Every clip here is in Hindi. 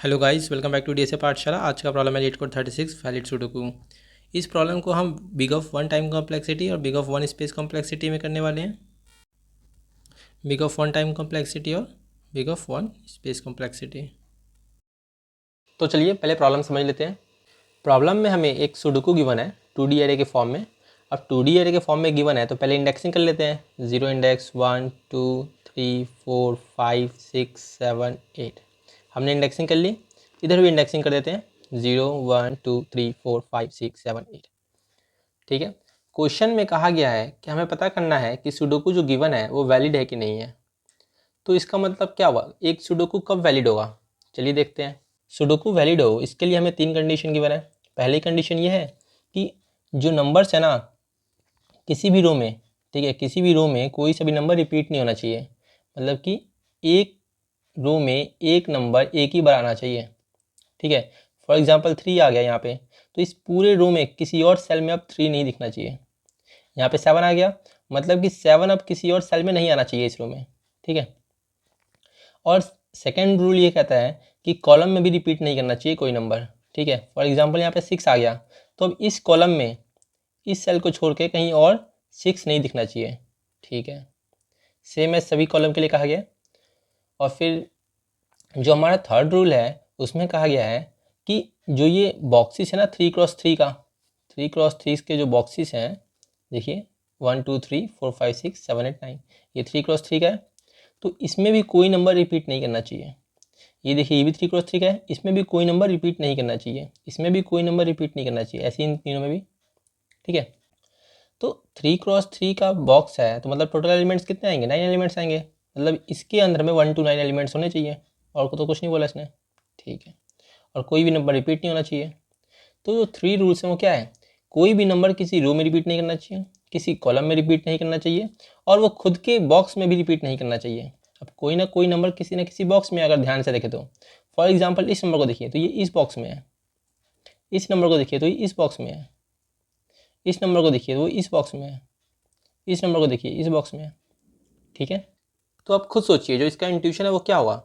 Hello guys, welcome back to DSA Pathshala. आज का प्रॉब्लम है लीड कोड 36 वैलिड सुडोकू। इस प्रॉब्लम को हम big of one time complexity और big of one space complexity में करने वाले हैं। Big of one time complexity और big of one space complexity. तो चलिए पहले प्रॉब्लम समझ लेते हैं। प्रॉब्लम में हमें एक सुडोकू गिवन है 2D एरे के फॉर्म में। अब 2D एरे के फॉर्म में गिवन है तो पहले इंडेक्सिंग कर लेते हैं। 0 इंडेक्स 1 2 3 4 5 6 7 8 हमने इंडेक्सिंग कर ली। इधर भी इंडेक्सिंग कर देते हैं 0 1 2 3 4 5 6 7 8। ठीक है। क्वेश्चन में कहा गया है कि हमें पता करना है कि सुडोकू जो गिवन है वो वैलिड है कि नहीं है। तो इसका मतलब क्या हुआ, एक सुडोकू कब वैलिड होगा, चलिए देखते हैं। सुडोकू वैलिड हो इसके लिए हमें 3 कंडीशन गिवन है। पहली कंडीशन ये है कि जो नंबर्स है ना किसी भी रो में, ठीक है, किसी भी रो में कोई सा भी नंबर रिपीट नहीं होना चाहिए। मतलब कि एक रो में एक नंबर एक ही बार आना चाहिए। ठीक है। फॉर एग्जाम्पल 3 आ गया यहाँ पे, तो इस पूरे रो में किसी और सेल में अब 3 नहीं दिखना चाहिए। यहाँ पे 7 आ गया, मतलब कि 7 अब किसी और सेल में नहीं आना चाहिए इस रो में। ठीक है। और सेकेंड रूल ये कहता है कि कॉलम में भी रिपीट नहीं करना चाहिए कोई नंबर। ठीक है। फॉर एग्जाम्पल यहाँ पे 6 आ गया, तो अब इस कॉलम में इस सेल को छोड़ के कहीं और 6 नहीं दिखना चाहिए। ठीक है। सेम है सभी कॉलम के लिए कहा गया। और फिर जो हमारा थर्ड रूल है उसमें कहा गया है कि जो ये बॉक्सेस है ना 3x3 का, 3x3 के जो बॉक्सेस हैं, देखिए 1 2 3 4 5 6 7 8 9, ये 3x3 का है। तो इसमें भी कोई नंबर रिपीट नहीं करना चाहिए। ये देखिए ये भी 3x3 का है, इसमें भी कोई नंबर रिपीट नहीं करना चाहिए, इसमें भी कोई नंबर रिपीट नहीं करना चाहिए, ऐसे इन तीनों में भी। ठीक है। तो 3x3 का बॉक्स है तो मतलब टोटल एलिमेंट्स कितने आएंगे, 9 एलिमेंट्स आएंगे। मतलब इसके अंदर में 1 to 9 एलिमेंट्स होने चाहिए, और को तो कुछ नहीं बोला इसने। ठीक है। और कोई भी नंबर रिपीट नहीं होना चाहिए। तो जो 3 रूल्स हैं वो क्या है, कोई भी नंबर किसी रो में रिपीट नहीं करना चाहिए, किसी कॉलम में रिपीट नहीं करना चाहिए, और वो खुद के बॉक्स में भी रिपीट नहीं करना चाहिए। अब कोई ना कोई नंबर किसी ना किसी बॉक्स में अगर ध्यान से देखें तो, फॉर एग्जाम्पल इस नंबर को देखिए तो ये इस बॉक्स में है, इस नंबर को देखिए तो ये इस बॉक्स में है, इस नंबर को देखिए तो वो इस बॉक्स में है, इस नंबर को देखिए इस बॉक्स में है। ठीक है। तो आप खुद सोचिए जो इसका इंट्यूशन है वो क्या होगा।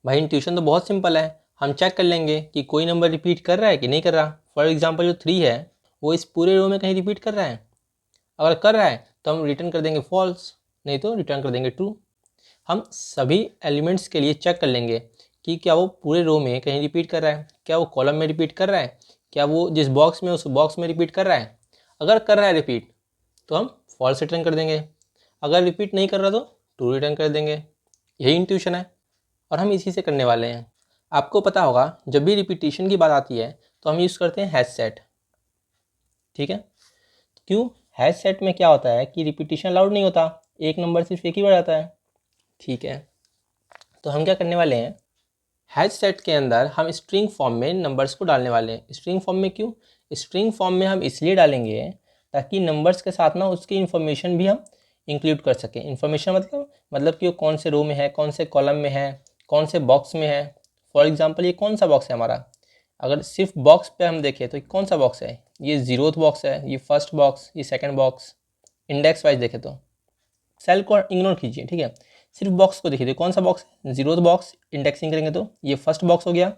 भाई इंट्यूशन तो बहुत सिंपल है, हम चेक कर लेंगे कि कोई नंबर रिपीट कर रहा है कि नहीं कर रहा। फॉर एग्जाम्पल जो 3 है वो इस पूरे रो में कहीं रिपीट कर रहा है, अगर कर रहा है तो हम रिटर्न कर देंगे फॉल्स, नहीं तो रिटर्न कर देंगे ट्रू। हम सभी एलिमेंट्स के लिए चेक कर लेंगे कि क्या वो पूरे रो में कहीं रिपीट कर रहा है, क्या वो कॉलम में रिपीट कर रहा है, क्या वो जिस बॉक्स में उस बॉक्स में रिपीट कर रहा है। अगर कर रहा है रिपीट तो हम फॉल्स रिटर्न कर देंगे, अगर रिपीट नहीं कर रहा तो ट्रू रिटर्न कर देंगे। यही इंट्यूशन है और हम इसी से करने वाले हैं। आपको पता होगा जब भी रिपीटिशन की बात आती है तो हम यूज़ करते हैं हैश सेट। ठीक है। क्यों, हैश सेट में क्या होता है कि रिपीटिशन अलाउड नहीं होता, एक नंबर सिर्फ एक ही बार आता है। ठीक है। तो हम क्या करने वाले हैं, हैश सेट के अंदर हम स्ट्रिंग फॉर्म में नंबर्स को डालने वाले हैं। स्ट्रिंग फॉर्म में क्यों, स्ट्रिंग फॉर्म में हम इसलिए डालेंगे ताकि नंबर्स के साथ ना उसकी इन्फॉर्मेशन भी हम इंक्लूड कर सकें। इन्फॉर्मेशन मतलब कि वो कौन से रो में है, कौन से कॉलम में है, कौन से बॉक्स में है। फॉर एग्जांपल ये कौन सा बॉक्स है हमारा, अगर सिर्फ बॉक्स पे हम देखें तो कौन सा बॉक्स है, ये 0th बॉक्स है, ये फर्स्ट बॉक्स, ये सेकंड बॉक्स। इंडेक्स वाइज देखें तो सेल को इग्नोर कीजिए। ठीक है। सिर्फ बॉक्स को देखिए तो कौन सा बॉक्स है, 0th बॉक्स। इंडेक्सिंग करेंगे तो ये फर्स्ट बॉक्स हो गया,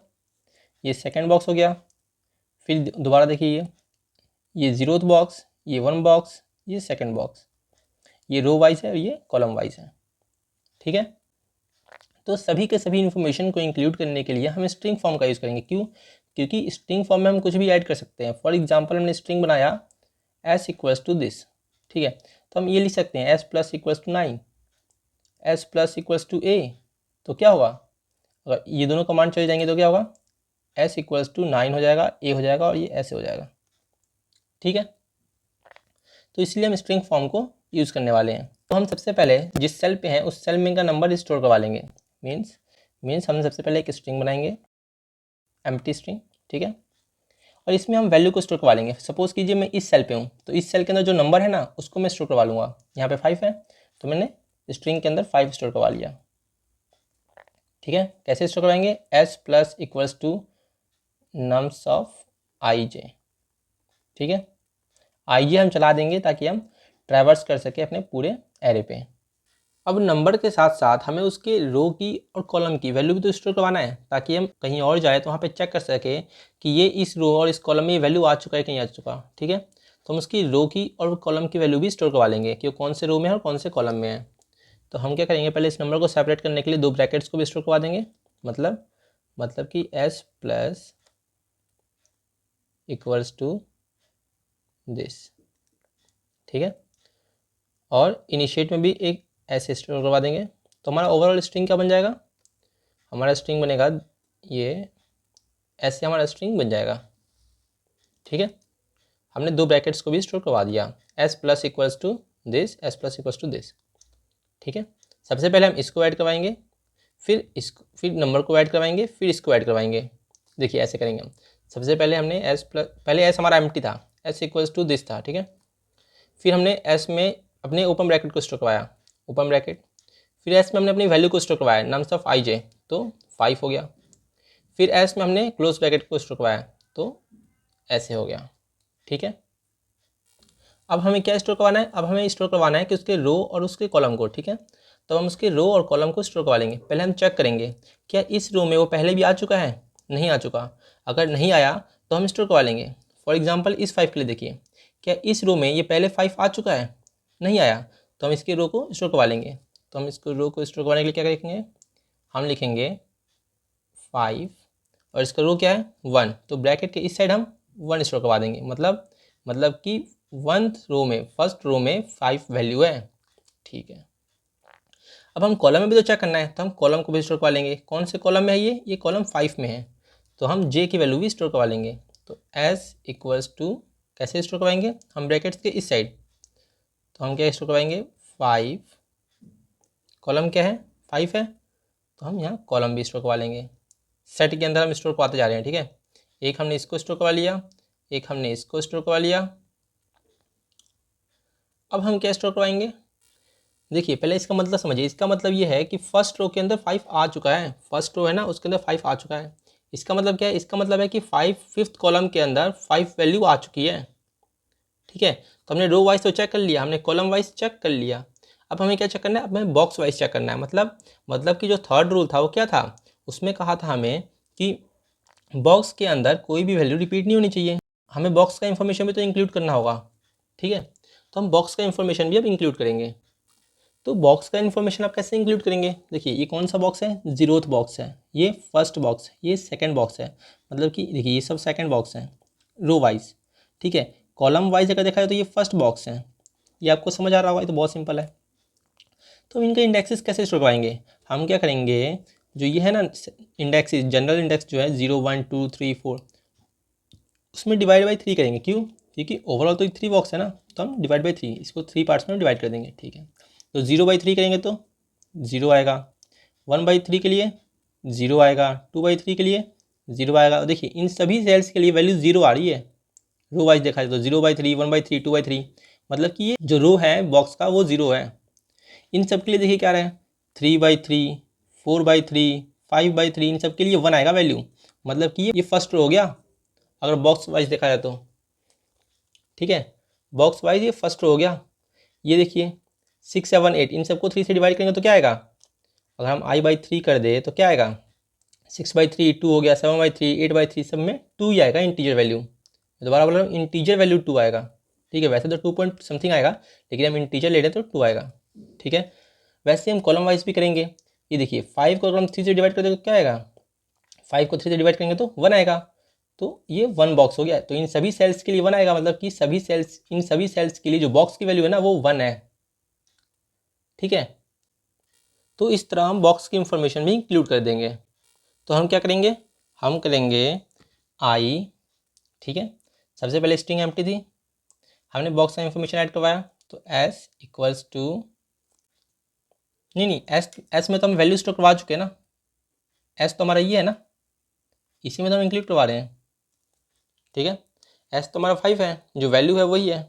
ये सेकंड बॉक्स हो गया, फिर दोबारा देखिए ये 0th बॉक्स, ये 1 बॉक्स, ये सेकंड बॉक्स। ये रो वाइज है और ये कॉलम वाइज है। ठीक है। तो सभी के सभी इन्फॉर्मेशन को इंक्लूड करने के लिए हम स्ट्रिंग फॉर्म का यूज़ करेंगे। क्यों, क्योंकि स्ट्रिंग फॉर्म में हम कुछ भी ऐड कर सकते हैं। फॉर एग्जाम्पल हमने स्ट्रिंग बनाया एस इक्वल्स टू दिस। ठीक है। तो हम ये लिख सकते हैं S plus equals to 9, S plus equals to A. तो क्या होगा, अगर ये दोनों कमांड चले जाएंगे तो क्या होगा, एस इक्वल्स टू 9 हो जाएगा, ए हो जाएगा और ये ऐसे हो जाएगा। ठीक है। तो इसलिए हम स्ट्रिंग फॉर्म को यूज़ करने वाले हैं। तो हम सबसे पहले जिस सेल पे हैं उस सेल में का नंबर स्टोर करवा लेंगे। मीन्स हम सबसे पहले एक स्ट्रिंग बनाएंगे, एम्प्टी स्ट्रिंग। ठीक है। और इसमें हम वैल्यू को स्टोर करवा लेंगे। सपोज कीजिए मैं इस सेल पे हूँ तो इस सेल के अंदर जो नंबर है ना उसको मैं स्टोर करवा लूँगा। यहाँ पे 5 है तो मैंने स्ट्रिंग के अंदर 5 स्टोर करवा लिया। ठीक है। कैसे स्टोर करवाएंगे, S plus equals to nums of I J. ठीक है। आई जे हम चला देंगे ताकि हम ट्रैवर्स कर सके अपने पूरे एरे पे। अब नंबर के साथ साथ हमें उसके रो की और कॉलम की वैल्यू भी तो स्टोर करवाना है, ताकि हम कहीं और जाए तो वहाँ पे चेक कर सके कि ये इस रो और इस कॉलम में वैल्यू आ चुका है कि नहीं आ चुका। ठीक है, तो हम उसकी रो की और कॉलम की वैल्यू भी स्टोर करवा लेंगे कि वो कौन से रो में है और कौन से कॉलम में है। तो हम क्या करेंगे, पहले इस नंबर को सेपरेट करने के लिए दो ब्रैकेट्स को भी स्टोर करवा देंगे, मतलब कि s plus equals to this. ठीक है, और इनिशिएट में भी एक ऐसे स्ट्रिंग करवा देंगे। तो हमारा ओवरऑल स्ट्रिंग क्या बन जाएगा, हमारा स्ट्रिंग बनेगा ये, ऐसे हमारा स्ट्रिंग बन जाएगा। ठीक है, हमने दो ब्रैकेट्स को भी स्टोर करवा दिया, s plus equals to this, s plus equals to this. ठीक है, सबसे पहले हम इसको ऐड करवाएंगे, फिर नंबर को ऐड करवाएंगे, फिर इसको ऐड करवाएंगे। देखिए ऐसे करेंगे हम। सबसे पहले हमने पहले s हमारा एम्प्टी था, s इक्वल्स टू दिस था। ठीक है, फिर हमने s में अपने ओपन ब्रैकेट को स्टोर करवाया, ओपन ब्रैकेट, फिर s में हमने अपनी वैल्यू को स्टोर करवाया, नम्स ऑफ i j, तो 5 हो गया। फिर s में हमने क्लोज ब्रैकेट को स्टोर करवाया, तो ऐसे हो गया। ठीक है, अब हमें क्या स्टोर करवाना है, अब हमें स्टोर करवाना है कि उसके रो और उसके कॉलम को। ठीक है, तो हम उसके रो और कॉलम को स्टोर करवा लेंगे। पहले हम चेक करेंगे क्या इस रो में वो पहले भी आ चुका है, नहीं आ चुका। अगर नहीं आया तो हम स्टोर करवा लेंगे। फॉर एग्जांपल इस 5 के लिए देखिए, क्या इस रो में ये पहले 5 आ चुका है, नहीं आया, तो हम इसके रो को स्टोर करवा लेंगे। तो हम इसको रो को स्टोर करवाने के लिए क्या लिखेंगे, हम लिखेंगे 5 और इसका रो क्या है 1, तो ब्रैकेट के इस साइड हम 1 स्टोर करवा देंगे। मतलब कि 1th रो में, फर्स्ट रो में 5 वैल्यू है। ठीक है, अब हम कॉलम में भी तो चेक करना है, तो हम कॉलम को भी स्टोर करवा लेंगे। कौन से कॉलम में है ये कॉलम 5 में है, तो हम j की वैल्यू भी स्टोर करवा लेंगे। तो s इक्वल्स टू, कैसे स्टोर करवाएंगे, हम ब्रैकेट्स के इस साइड, तो हम क्या स्टोर करवाएंगे 5, कॉलम क्या है 5 है, तो हम यहाँ कॉलम भी स्टोर करवा लेंगे। सेट के अंदर हम स्टोर करवाते जा रहे हैं। ठीक है, एक हमने इसको स्टोर करवा लिया, एक हमने इसको स्टोर करवा लिया। अब हम क्या स्टोर करवाएंगे, देखिए पहले इसका मतलब समझिए। इसका मतलब ये है कि फर्स्ट रो के अंदर 5 आ चुका है, फर्स्ट रो है ना, उसके अंदर 5 आ चुका है। इसका मतलब क्या है, इसका मतलब है कि 5th कॉलम के अंदर 5 वैल्यू आ चुकी है। ठीक है, तो हमने रो वाइज तो चेक कर लिया, हमने कॉलम वाइज चेक कर लिया। अब हमें क्या चेक करना है, अब हमें बॉक्स वाइज चेक करना है। मतलब कि जो थर्ड रूल था वो क्या था, उसमें कहा था हमें कि बॉक्स के अंदर कोई भी वैल्यू रिपीट नहीं होनी चाहिए, हमें बॉक्स का इन्फॉर्मेशन भी तो इंक्लूड करना होगा। ठीक है, तो हम बॉक्स का इन्फॉर्मेशन भी अब इंक्लूड करेंगे। तो बॉक्स का इन्फॉर्मेशन आप कैसे इंक्लूड करेंगे, देखिए ये कौन सा बॉक्स है, 0th बॉक्स है, ये फर्स्ट बॉक्स, ये सेकंड बॉक्स है। मतलब कि देखिए ये सब सेकंड बॉक्स है रो वाइज। ठीक है, कॉलम वाइज अगर देखा जाए तो ये फर्स्ट बॉक्स है। ये आपको समझ आ रहा होगा, ये तो बहुत सिंपल है। तो इनके इंडेक्सेस कैसे स्टोर करवाएंगे, हम क्या करेंगे, जो ये है ना इंडेक्सेस, जनरल इंडेक्स जो है 0 1 2 3 4, उसमें डिवाइड बाई 3 करेंगे। क्यों, क्योंकि ओवरऑल तो 3 बॉक्स है ना, तो हम डिवाइड बाई 3, इसको 3 पार्ट्स में डिवाइड कर देंगे। ठीक है, तो 0/3 करेंगे तो 0 आएगा, 1/3 के लिए 0 आएगा, 2/3 के लिए 0 आएगा। देखिए इन सभी सेल्स के लिए वैल्यू 0 आ रही है। रो वाइज देखा जाए तो 0/3, 1/3, 2/3, मतलब कि ये जो रो है बॉक्स का वो 0 है। इन सब के लिए देखिए क्या रहा है, 3/3, 4/3, 5/3, इन सब के लिए 1 आएगा वैल्यू। मतलब कि ये फर्स्ट रो हो गया अगर बॉक्स वाइज देखा जाए तो। ठीक है, बॉक्स वाइज ये फर्स्ट रो हो गया। ये देखिए 6 7 8, इन सबको 3 से डिवाइड करेंगे तो क्या आएगा, अगर हम i/3 कर दे तो क्या आएगा, 6/3 2 हो गया, 7/3 8/3, सब में 2 ही आएगा इंटीजर वैल्यू। दोबारा बोल रहा हूँ, इंटीजर वैल्यू 2 आएगा। ठीक है, वैसे तो 2 पॉइंट समथिंग आएगा, लेकिन हम इंटीजर ले रहे हैं तो 2 आएगा। ठीक है, वैसे हम कॉलम वाइज भी करेंगे। ये देखिए 5 को अगर हम 3 से डिवाइड कर दे तो क्या आएगा, 5 को 3 से डिवाइड करेंगे तो 1 आएगा। तो ये 1 बॉक्स हो गया। तो इन सभी सेल्स के लिए 1 आएगा, मतलब कि इन सभी सेल्स के लिए जो बॉक्स की वैल्यू है ना वो 1 है। ठीक है, तो इस तरह हम बॉक्स की इंफॉर्मेशन भी इंक्लूड कर देंगे। तो हम क्या करेंगे, हम करेंगे आई। ठीक है, सबसे पहले स्ट्रिंग एम्प्टी थी, हमने बॉक्स का इंफॉर्मेशन ऐड करवाया, तो एस इक्वल्स टू, नहीं एस में तो हम वैल्यू स्टोर करवा चुके हैं ना, एस तो हमारा ये है ना, इसी में तो हम इंक्लूड करवा रहे हैं। ठीक है, एस तो हमारा 5 है, जो वैल्यू है वही है।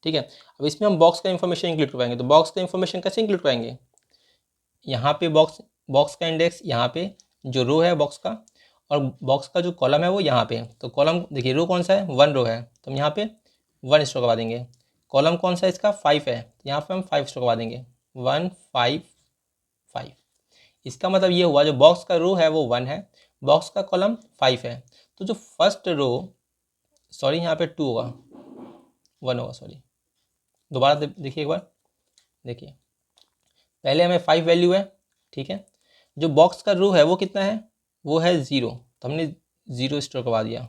ठीक है, अब इसमें हम बॉक्स का इंफॉर्मेशन इंक्लूड करवाएंगे। तो बॉक्स का इंफॉर्मेशन कैसे इंक्लूड कराएंगे, यहाँ पे बॉक्स का इंडेक्स, यहाँ पे जो रो है बॉक्स का, और बॉक्स का जो कॉलम है वो यहाँ पे। तो कॉलम देखिए, रो कौन सा है, 1 रो है, तो हम यहाँ पे 1 स्टोर करवा देंगे। कॉलम कौन सा है इसका, 5 है, तो यहाँ पे हम 5 स्टोर करवा देंगे। 1 5 5। इसका मतलब ये हुआ जो बॉक्स का रो है वो 1 है, बॉक्स का कॉलम 5 है। तो जो फर्स्ट रो, सॉरी यहाँ पे 2 होगा, 1 होगा, सॉरी, दोबारा देखिए एक बार, देखिए पहले हमें 5 वैल्यू है, ठीक है। जो बॉक्स का रो है वो कितना है, वो है 0, तो हमने 0 स्टोर करवा दिया,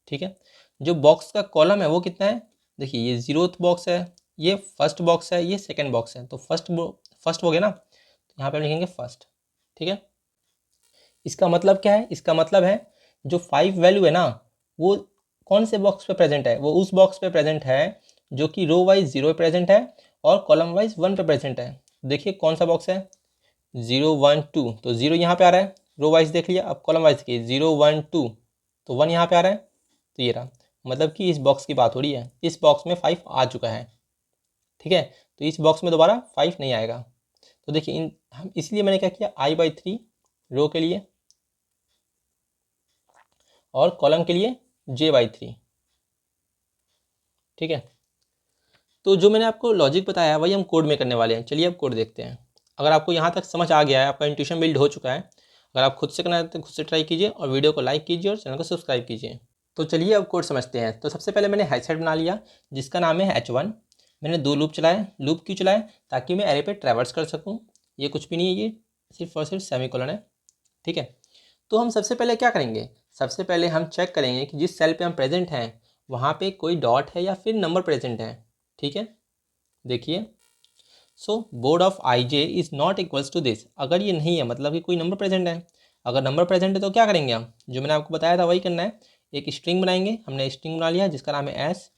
ठीक है। जो बॉक्स का कॉलम है वो कितना है, देखिए ये 0th बॉक्स है, ये फर्स्ट बॉक्स है, ये सेकंड बॉक्स है, तो फर्स्ट हो गया ना, तो यहाँ पे हम लिखेंगे फर्स्ट, ठीक है। इसका मतलब क्या है, इसका मतलब है जो 5 वैल्यू है ना, वो कौन से बॉक्स पे प्रेजेंट है, वो उस बॉक्स पे प्रेजेंट है जो कि रो वाइज 0 पे प्रेजेंट है और कॉलम वाइज 1 पे प्रेजेंट है। देखिए कौन सा बॉक्स है, 0 1 2, तो 0 यहाँ पे आ रहा है, रो वाइज देख लिया। अब कॉलम वाइज देखिए 0 1 2, तो 1 यहाँ पे आ रहा है, तो ये रहा, मतलब कि इस बॉक्स की बात हो रही है, इस बॉक्स में 5 आ चुका है, ठीक है। तो इस बॉक्स में दोबारा 5 नहीं आएगा। तो देखिए हम इसलिए मैंने क्या किया, i/3 रो के लिए और कॉलम के लिए j/3, ठीक है। तो जो मैंने आपको लॉजिक बताया वही हम कोड में करने वाले हैं। चलिए अब कोड देखते हैं। अगर आपको यहाँ तक समझ आ गया है, आपका इंट्यूशन बिल्ड हो चुका है, अगर आप खुद से करना चाहते हैं खुद से ट्राई कीजिए और वीडियो को लाइक कीजिए और चैनल को सब्सक्राइब कीजिए। तो चलिए अब कोड समझते हैं। तो सबसे पहले मैंने हैश सेट बना लिया जिसका नाम है h1। मैंने 2 लूप चलाए। लूप क्यों चलाए, ताकि मैं एरे पे ट्रैवर्स कर सकूँ। ये कुछ भी नहीं है, ये सिर्फ और सिर्फ सेमीकोलन है, ठीक है। तो हम सबसे पहले क्या करेंगे, सबसे पहले हम चेक करेंगे कि जिस सेल पे हम प्रेजेंट हैं वहाँ पे कोई डॉट है या फिर नंबर प्रेजेंट है, ठीक है। देखिए, so board of I J is not equals to this. अगर ये नहीं है मतलब कि कोई नंबर प्रेजेंट है। अगर नंबर प्रेजेंट है तो क्या करेंगे हम, जो मैंने आपको बताया था वही करना है। एक स्ट्रिंग बनाएंगे, हमने स्ट्रिंग बना लिया जिसका नाम है एस,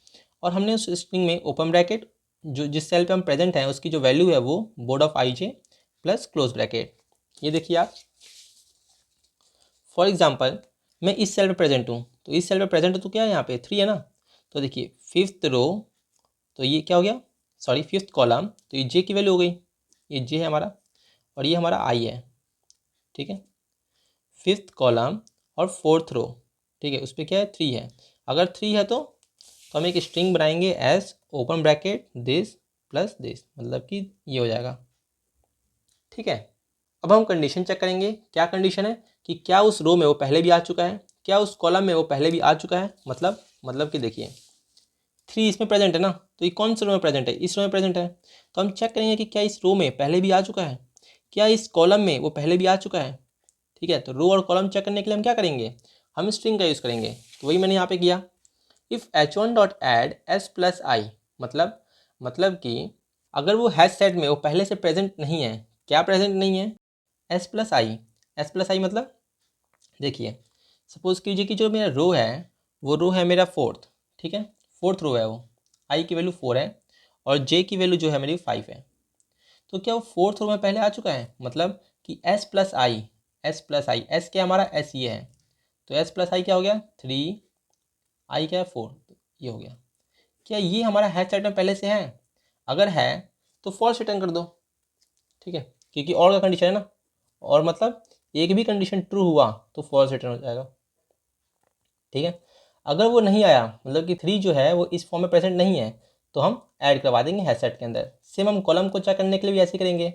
और हमने उस स्ट्रिंग में ओपन ब्रैकेट, जो जिस सेल पे हम प्रेजेंट हैं उसकी जो वैल्यू है वो board of I J plus close bracket. ये देखिए आप, फॉर एग्जाम्पल मैं इस सेल पे प्रेजेंट हूँ, तो इस सेल पे प्रेजेंट तो क्या है, यहाँ पे 3 है ना। तो देखिए 5th रो, तो ये क्या हो गया, सॉरी 5th कॉलम, तो ये जे की वैल्यू हो गई, ये जे है हमारा और ये हमारा आई है, ठीक है। 5th कॉलम और 4th रो, ठीक है, उस पर क्या है 3 है। अगर 3 है तो हम एक स्ट्रिंग बनाएंगे S open bracket this plus this, मतलब कि ये हो जाएगा, ठीक है। अब हम कंडीशन चेक करेंगे। क्या कंडीशन है कि क्या उस रो में वो पहले भी आ चुका है, क्या उस कॉलम में वो पहले भी आ चुका है। मतलब कि देखिए 3 इसमें प्रेजेंट है ना, तो ये कौन से रो में प्रेजेंट है, इस रो में प्रेजेंट है। तो हम चेक करेंगे कि क्या इस रो में पहले भी आ चुका है, क्या इस कॉलम में वो पहले भी आ चुका है, ठीक है। तो रो और कॉलम चेक करने के लिए हम क्या करेंगे, हम स्ट्रिंग का यूज़ करेंगे। तो वही मैंने यहाँ पे किया, if h1 dot add S plus I, मतलब कि अगर वो हैश सेट में वो पहले से प्रेजेंट नहीं है, क्या प्रेजेंट नहीं है, S plus I. S plus I मतलब देखिए, सपोज कीजिए कि जो मेरा रो है वो रो है मेरा 4th, ठीक है, 4th रो है वो, आई की वैल्यू 4 है और जे की वैल्यू जो है मेरी 5 है। तो क्या वो 4th रो में पहले आ चुका है, मतलब कि एस प्लस आई, एस क्या हमारा, एस ये है, तो एस प्लस आई क्या हो गया 3, आई क्या है 4, ये हो गया। क्या ये हमारा हैश सेट में पहले से है, अगर है तो फॉल्स रिटर्न कर दो, ठीक है, क्योंकि और का कंडीशन है ना, और मतलब एक भी कंडीशन ट्रू हुआ तो फॉल्स रिटर्न हो जाएगा, ठीक है। अगर वो नहीं आया, मतलब कि 3 जो है वो इस फॉर्म में प्रेजेंट नहीं है, तो हम ऐड करवा देंगे हैश सेट के अंदर। सेम हम कॉलम को चेक करने के लिए भी ऐसे करेंगे।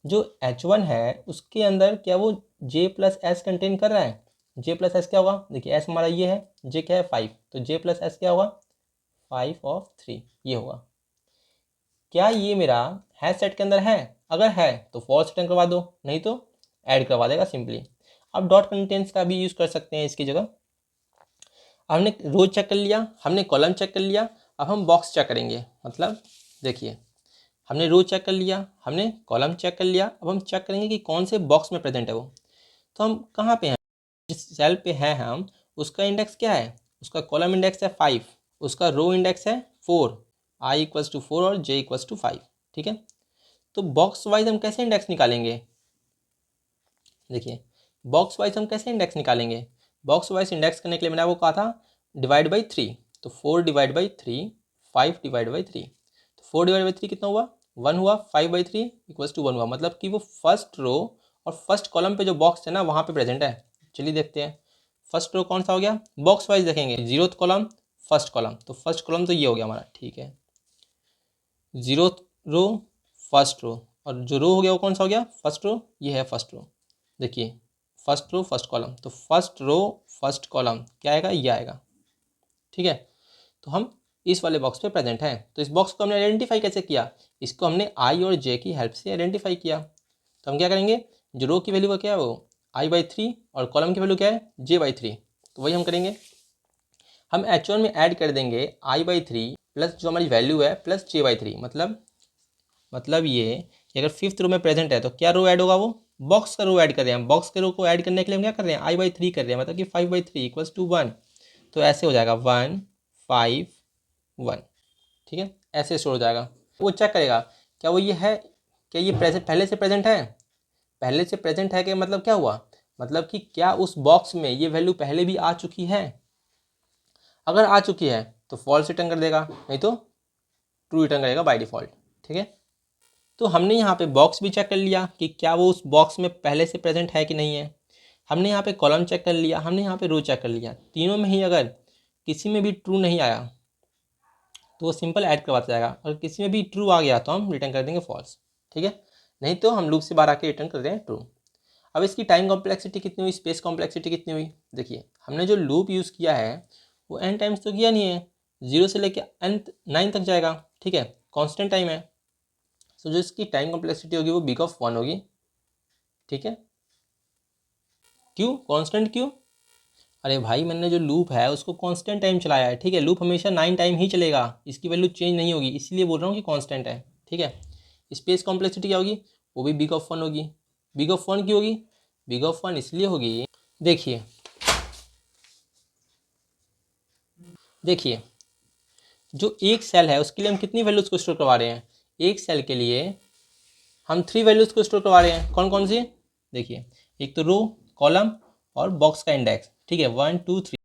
जो h1 है उसके अंदर क्या वो j प्लस एस कंटेन कर रहा है, j प्लस एस क्या होगा, देखिए एस हमारा ये है, j क्या है 5, तो j प्लस एस क्या होगा 5 ऑफ 3, ये होगा। क्या ये मेरा हैश सेट के अंदर है, अगर है तो फॉल्स रिटर्न करवा दो, नहीं तो ऐड करवा देगा सिंपली। अब डॉट कंटेंट्स का भी यूज़ कर सकते हैं इसकी जगह। हमने रो चेक कर लिया, हमने कॉलम चेक कर लिया, अब हम बॉक्स चेक करेंगे। मतलब देखिए, हमने रो चेक कर लिया, हमने कॉलम चेक कर लिया, अब हम चेक करेंगे कि कौन से बॉक्स में प्रेजेंट है वो। तो हम कहाँ पे हैं, जिस सेल पे हैं हम उसका इंडेक्स क्या है, उसका कॉलम इंडेक्स है 5, उसका रो इंडेक्स है 4, आई इक्वल्स टू 4 और जे इक्वल्स टू 5, ठीक है। तो बॉक्स वाइज हम कैसे इंडेक्स निकालेंगे, देखिए बॉक्स वाइज हम कैसे इंडेक्स निकालेंगे। बॉक्स वाइज इंडेक्स करने के लिए मैंने आपको कहा था डिवाइड बाई 3, तो 4 डिवाइड बाई 3, 5 डिवाइड बाई 3, तो 4 डिवाइड बाई 3 कितना हुआ 1 हुआ, 5 बाई 3 इक्वल्स टू 1 हुआ, मतलब कि वो फर्स्ट रो और फर्स्ट कॉलम पे जो बॉक्स है ना वहाँ पे प्रेजेंट है। चलिए देखते हैं फर्स्ट रो कौन सा हो गया, बॉक्स वाइज देखेंगे 0th कॉलम फर्स्ट कॉलम, तो फर्स्ट कॉलम तो ये हो गया हमारा, ठीक है। 0th रो फर्स्ट रो, और जो रो हो गया वो कौन सा हो गया, फर्स्ट रो, ये है फर्स्ट रो। देखिए फर्स्ट रो फर्स्ट कॉलम, तो फर्स्ट रो फर्स्ट कॉलम क्या आएगा, ये आएगा। ठीक है, तो हम इस वाले बॉक्स पे प्रेजेंट हैं। तो इस बॉक्स को हमने आइडेंटिफाई कैसे किया, इसको हमने आई और जे की हेल्प से आइडेंटिफाई किया। तो हम क्या करेंगे, जो रो की वैल्यू क्या है वो i/3 और कॉलम की वैल्यू क्या है j/3, तो वही हम करेंगे। हम h1 में ऐड कर देंगे i/3 प्लस जो हमारी वैल्यू है प्लस j/3, मतलब ये कि अगर फिफ्थ रो में प्रेजेंट है तो क्या रो ऐड होगा, वो बॉक्स का रो ऐड कर रहे हैं। बॉक्स के रो को ऐड करने के लिए हम क्या कर रहे हैं, i/3 कर रहे हैं, मतलब कि 5/3 इक्वल्स टू 1। तो ऐसे हो जाएगा 1 5 1। ठीक है, ऐसे स्टोर हो जाएगा। वो चेक करेगा क्या वो ये है, क्या ये प्रेजेंट पहले से प्रेजेंट है, पहले से प्रेजेंट है कि मतलब क्या हुआ, मतलब कि क्या उस बॉक्स में ये वैल्यू पहले भी आ चुकी है। अगर आ चुकी है तो फॉल्स रिटर्न कर देगा, नहीं तो ट्रू रिटर्न करेगा बाय डिफ़ॉल्ट। ठीक है, तो हमने यहाँ पे बॉक्स भी चेक कर लिया कि क्या वो उस बॉक्स में पहले से प्रेजेंट है कि नहीं है। हमने यहाँ पे कॉलम चेक कर लिया, हमने यहाँ पे रो चेक कर लिया। तीनों में ही अगर किसी में भी ट्रू नहीं आया तो वो सिंपल ऐड करवाता जाएगा, और किसी में भी ट्रू आ गया तो हम रिटर्न कर देंगे फॉल्स। ठीक है, नहीं तो हम लूप से बाहर आके रिटर्न कर देंगे ट्रू। अब इसकी टाइम कॉम्प्लेक्सिटी कितनी हुई, स्पेस कॉम्प्लेक्सिटी कितनी हुई। देखिए हमने जो लूप यूज़ किया है वो n टाइम्स तो किया नहीं है, 0 से लेकर n 9 तक जाएगा। ठीक है, कांस्टेंट टाइम है, सो जो इसकी टाइम कॉम्प्लेक्सिटी होगी वो बिग ऑफ 1 होगी। ठीक है, क्यों कांस्टेंट क्यों, अरे भाई मैंने जो लूप है उसको कांस्टेंट टाइम चलाया है। ठीक है, लूप हमेशा 9 टाइम ही चलेगा, इसकी वैल्यू चेंज नहीं होगी, इसलिए बोल रहा हूँ कि कांस्टेंट है। ठीक है, स्पेस कॉम्प्लेक्सिटी क्या होगी, वो भी बिग ऑफ 1 होगी। बिग ऑफ 1 क्यों होगी, बिग ऑफ 1 इसलिए होगी, देखिए देखिए जो एक सेल है उसके लिए हम कितनी वैल्यूज़ को स्टोर करवा रहे हैं, एक सेल के लिए हम 3 वैल्यूज़ को स्टोर करवा रहे हैं। कौन कौन सी, देखिए एक तो रो, कॉलम और बॉक्स का इंडेक्स। ठीक है, 1 2 3,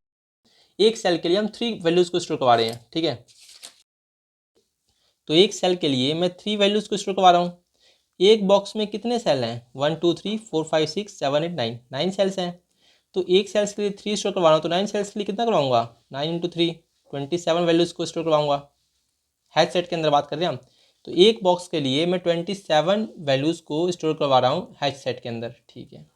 एक सेल के लिए हम 3 वैल्यूज़ को स्टोर करवा रहे हैं। ठीक है, तो एक सेल के लिए मैं 3 वैल्यूज़ को स्टोर करवा रहा हूँ। एक बॉक्स में कितने सेल हैं, 1 2 3 4 5 6 7 8 9, 9 सेल्स हैं। तो एक सेल्स के लिए 3 स्टोर करवा रहा हूँ, तो 9 सेल्स के लिए कितना करवाऊंगा, 9 इंटू 3 27 वैल्यूज़ को स्टोर करवाऊंगा। हैश सेट के अंदर बात कर रहे हैं हम, तो एक बॉक्स के लिए मैं 27 वैल्यूज़ को स्टोर करवा रहा हूँ हैश सेट के अंदर। ठीक है,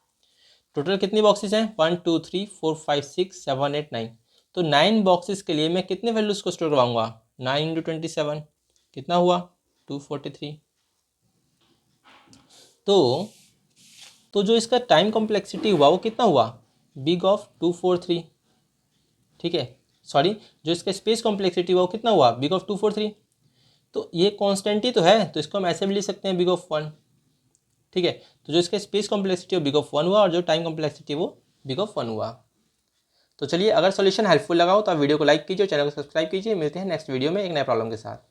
टोटल कितनी बॉक्सेस हैं, 1 2 3 4 5 6 7 8 9, तो 9 बॉक्सेस के लिए मैं कितने वैल्यूज़ को स्टोर करवाऊंगा, 9 इंटू 27 कितना हुआ, 243। तो जो इसका टाइम कॉम्प्लेक्सिटी हुआ वो कितना हुआ, बिग ऑफ 243। ठीक है, सॉरी, जो इसका स्पेस कॉम्प्लेक्सिटी हुआ वो कितना हुआ, बिग ऑफ 243। तो ये कांस्टेंट ही तो है, तो इसको हम ऐसे भी लिख सकते हैं बिग ऑफ 1। ठीक है, तो जो इसका स्पेस कॉम्प्लेक्सिटी वो बिग ऑफ 1 हुआ, और जो टाइम कॉम्प्लेक्सिटी वो बिग ऑफ 1 हुआ। तो चलिए, अगर सॉल्यूशन हेल्पफुल लगा हो तो आप वीडियो को लाइक कीजिए, चैनल को सब्सक्राइब कीजिए। मिलते हैं नेक्स्ट वीडियो में एक नए प्रॉब्लम के साथ।